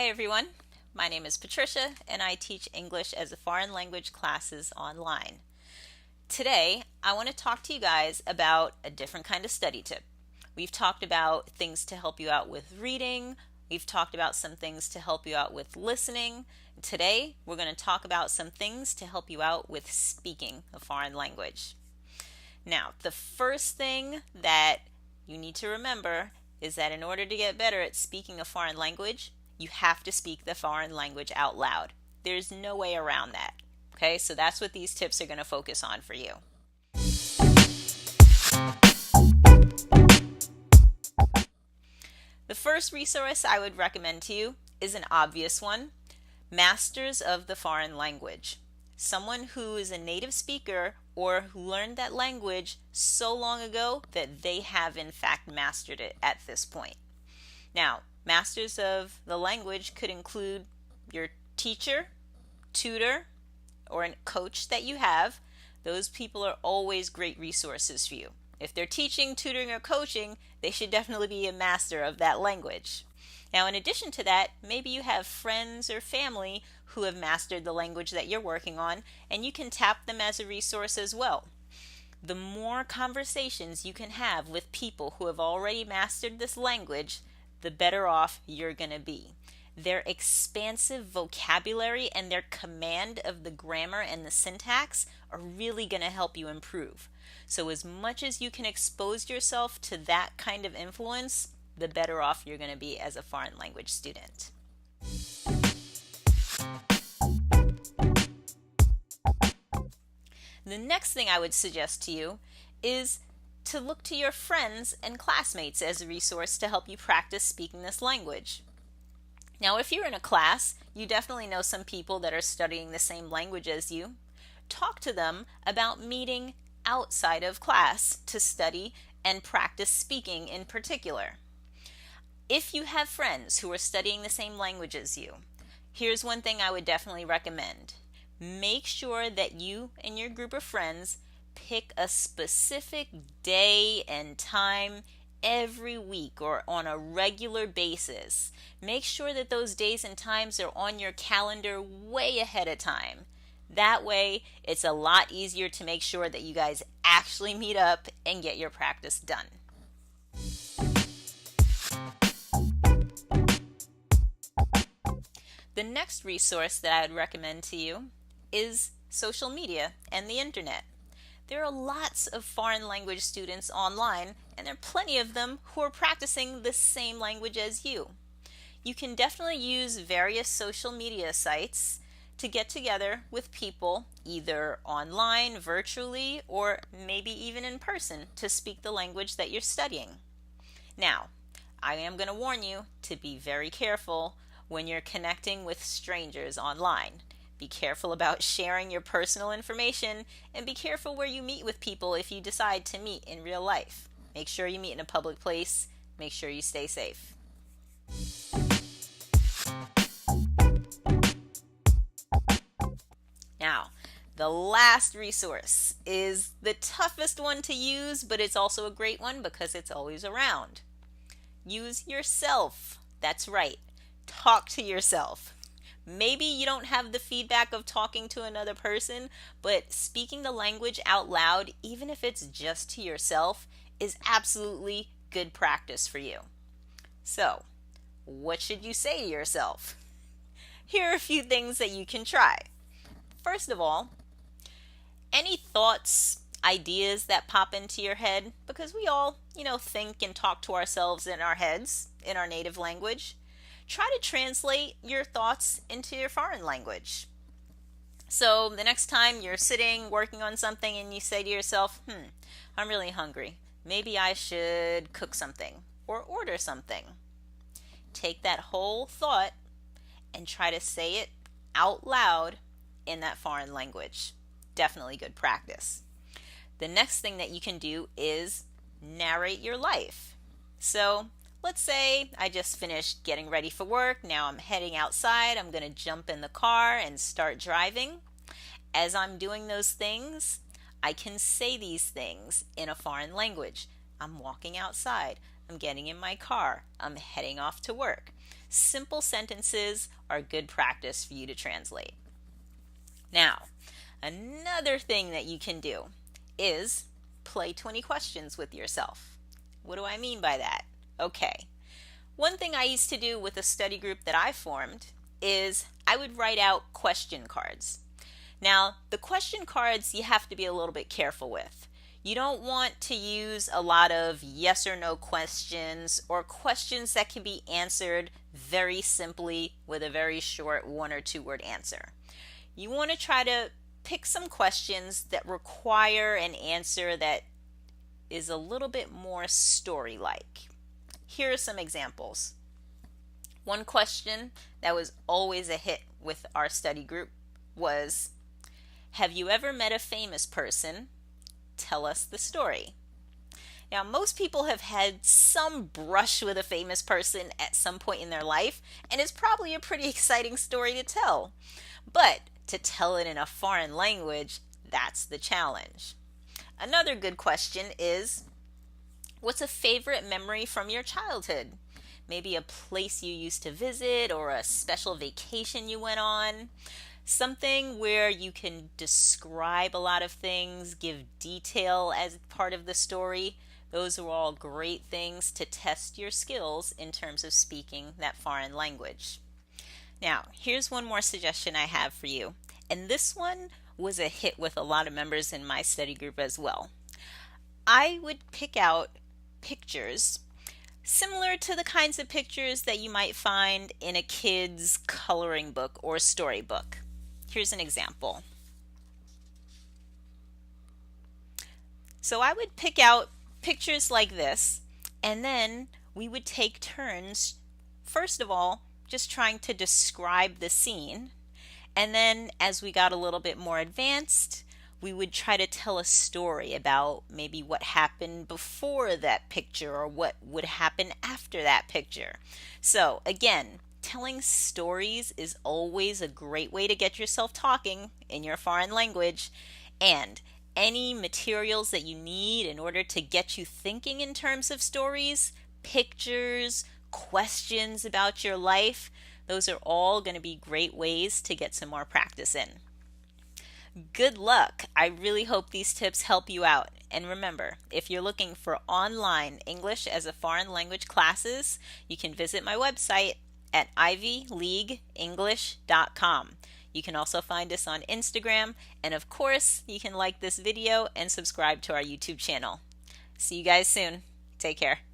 Hey everyone, my name is Patricia and I teach English as a foreign language classes online. Today, I want to talk to you guys about a different kind of study tip. We've talked about things to help you out with reading. We've talked about some things to help you out with listening. Today, we're going to talk about some things to help you out with speaking a foreign language. Now, the first thing that you need to remember is that in order to get better at speaking a foreign language, you have to speak the foreign language out loud. There's no way around that. Okay, so that's what these tips are going to focus on for you. The first resource I would recommend to you is an obvious one, Masters of the Foreign Language. Someone who is a native speaker or who learned that language so long ago that they have in fact mastered it at this point. Now, Masters of the language could include your teacher, tutor, or a coach that you have. Those people are always great resources for you. If they're teaching, tutoring, or coaching, they should definitely be a master of that language. Now, in addition to that, maybe you have friends or family who have mastered the language that you're working on, and you can tap them as a resource as well. The more conversations you can have with people who have already mastered this language, the better off you're going to be. Their expansive vocabulary and their command of the grammar and the syntax are really going to help you improve. So as much as you can expose yourself to that kind of influence, the better off you're going to be as a foreign language student. The next thing I would suggest to you is to look to your friends and classmates as a resource to help you practice speaking this language. Now, if you're in a class, you definitely know some people that are studying the same language as you. Talk to them about meeting outside of class to study and practice speaking in particular. If you have friends who are studying the same language as you, here's one thing I would definitely recommend. Make sure that you and your group of friends pick a specific day and time every week or on a regular basis. Make sure that those days and times are on your calendar way ahead of time. That way, it's a lot easier to make sure that you guys actually meet up and get your practice done. The next resource that I would recommend to you is social media and the internet. There are lots of foreign language students online, and there are plenty of them who are practicing the same language as you. You can definitely use various social media sites to get together with people either online, virtually, or maybe even in person to speak the language that you're studying. Now, I am going to warn you to be very careful when you're connecting with strangers online. Be careful about sharing your personal information, and be careful where you meet with people if you decide to meet in real life. Make sure you meet in a public place. Make sure you stay safe. Now, the last resource is the toughest one to use, but it's also a great one because it's always around. Use yourself. That's right. Talk to yourself. Maybe you don't have the feedback of talking to another person, but speaking the language out loud, even if it's just to yourself, is absolutely good practice for you. So, what should you say to yourself? Here are a few things that you can try. First of all, any thoughts, ideas that pop into your head, because we all, think and talk to ourselves in our heads, in our native language. Try to translate your thoughts into your foreign language. So the next time you're sitting working on something and you say to yourself, I'm really hungry. Maybe I should cook something or order something. Take that whole thought and try to say it out loud in that foreign language. Definitely good practice. The next thing that you can do is narrate your life. So let's say I just finished getting ready for work. Now I'm heading outside. I'm going to jump in the car and start driving. As I'm doing those things, I can say these things in a foreign language. I'm walking outside. I'm getting in my car. I'm heading off to work. Simple sentences are good practice for you to translate. Now, another thing that you can do is play 20 questions with yourself. What do I mean by that? Okay. One thing I used to do with a study group that I formed is I would write out question cards. Now, the question cards you have to be a little bit careful with. You don't want to use a lot of yes or no questions or questions that can be answered very simply with a very short 1 or 2 word answer. You want to try to pick some questions that require an answer that is a little bit more story-like. Here are some examples. One question that was always a hit with our study group was, have you ever met a famous person? Tell us the story. Now, most people have had some brush with a famous person at some point in their life, and it's probably a pretty exciting story to tell. But to tell it in a foreign language, that's the challenge. Another good question is, what's a favorite memory from your childhood? Maybe a place you used to visit or a special vacation you went on. Something where you can describe a lot of things, give detail as part of the story. Those are all great things to test your skills in terms of speaking that foreign language. Now, here's one more suggestion I have for you. And this one was a hit with a lot of members in my study group as well. I would pick out pictures similar to the kinds of pictures that you might find in a kid's coloring book or storybook. Here's an example. So I would pick out pictures like this, and then we would take turns, first of all, just trying to describe the scene. And then as we got a little bit more advanced, we would try to tell a story about maybe what happened before that picture or what would happen after that picture. So again, telling stories is always a great way to get yourself talking in your foreign language, and any materials that you need in order to get you thinking in terms of stories, pictures, questions about your life, those are all going to be great ways to get some more practice in. Good luck! I really hope these tips help you out. And remember, if you're looking for online English as a foreign language classes, you can visit my website at ivyleagueenglish.com. You can also find us on Instagram, and of course, you can like this video and subscribe to our YouTube channel. See you guys soon. Take care.